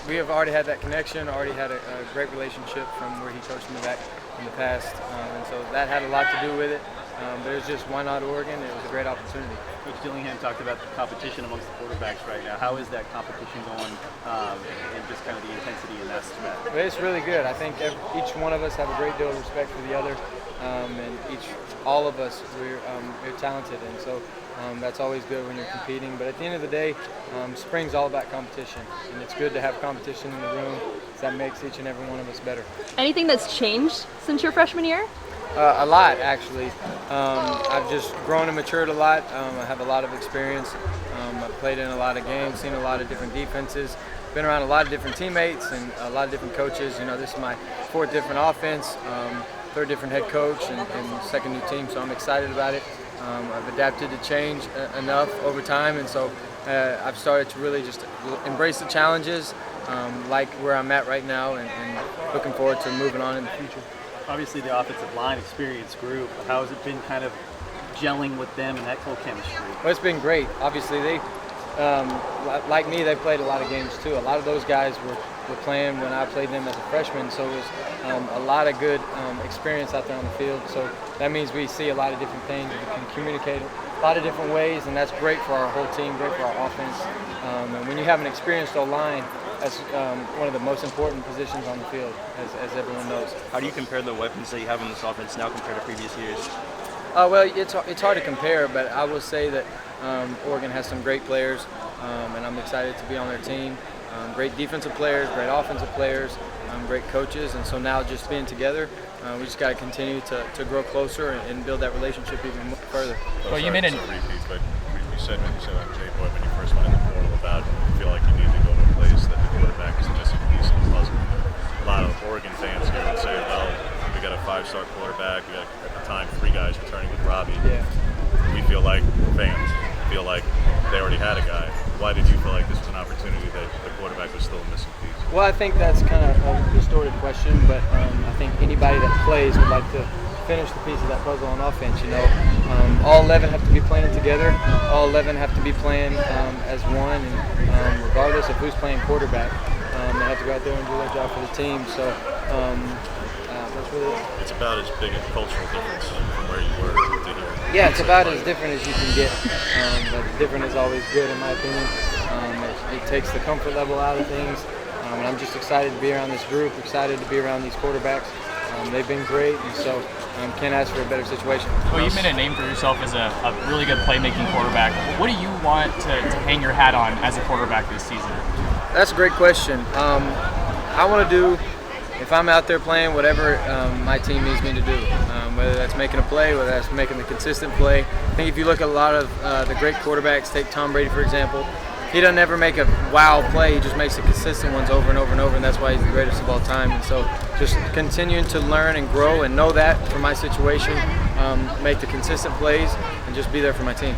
we have already had that connection, already had a great relationship from where he coached me back in the past, and so that had a lot to do with it. But it was just, why not Oregon? It was a great opportunity. Coach Dillingham talked about the competition amongst the quarterbacks right now. How is that competition going, and just kind of the intensity in that aspect? But it's really good. I think each one of us have a great deal of respect for the other, and all of us, we're talented, and so that's always good when you're competing. But at the end of the day, spring's all about competition, and it's good to have competition in the room. That makes each and every one of us better. Anything that's changed since your freshman year? A lot, actually. I've just grown and matured a lot. I have a lot of experience. I've played in a lot of games, seen a lot of different defenses, been around a lot of different teammates and a lot of different coaches. You know, this is my fourth different offense, third different head coach, and second new team, so I'm excited about it. I've adapted to change enough over time, and so I've started to really just embrace the challenges, like where I'm at right now, and looking forward to moving on in the future. Obviously, the offensive line experienced group. How has it been kind of gelling with them and that whole chemistry? Well, it's been great. Obviously, they, like me, they played a lot of games too. A lot of those guys were playing when I played them as a freshman, so it was a lot of good experience out there on the field. So that means we see a lot of different things. We can communicate a lot of different ways, and that's great for our whole team, great for our offense. And when you have an experienced O-line, that's one of the most important positions on the field, as everyone knows. How do you compare the weapons that you have in this offense now compared to previous years? Well, it's hard to compare, but I will say that Oregon has some great players, and I'm excited to be on their team. Great defensive players, great offensive players, great coaches, and so now just being together, we just got to continue to grow closer and build that relationship even further. Well, you made a repeat, but you said on J-Boy when you first went in the portal about you feel like you need to go to a place that the quarterback is a missing piece of the puzzle. A lot of Oregon fans here would say, well, we got a 5-star quarterback, we got at the time 3 guys returning with Robbie. Yeah. We feel like fans feel like they already had a guy. Why did you feel like this was an opportunity that the quarterback was still a missing piece? Well, I think that's kind of a distorted question, but I think anybody that plays would like to finish the piece of that puzzle on offense. You know, all 11 have to be playing together. All 11 have to be playing as one, and regardless of who's playing quarterback, they have to go out there and do their job for the team. So that's really it. It's about as big a cultural difference from where you were to here. Yeah, it's about as different as you can get, but different is always good in my opinion. It takes the comfort level out of things, and I'm just excited to be around this group, excited to be around these quarterbacks. They've been great, and so can't ask for a better situation. Well, you've made a name for yourself as a really good playmaking quarterback. What do you want to hang your hat on as a quarterback this season? That's a great question. I want to do, if I'm out there playing, whatever my team needs me to do, whether that's making a play, whether that's making the consistent play. I think if you look at a lot of the great quarterbacks, take Tom Brady for example, he doesn't ever make a wow play, he just makes the consistent ones over and over and over, and that's why he's the greatest of all time. And so just continuing to learn and grow and know that for my situation, make the consistent plays and just be there for my team.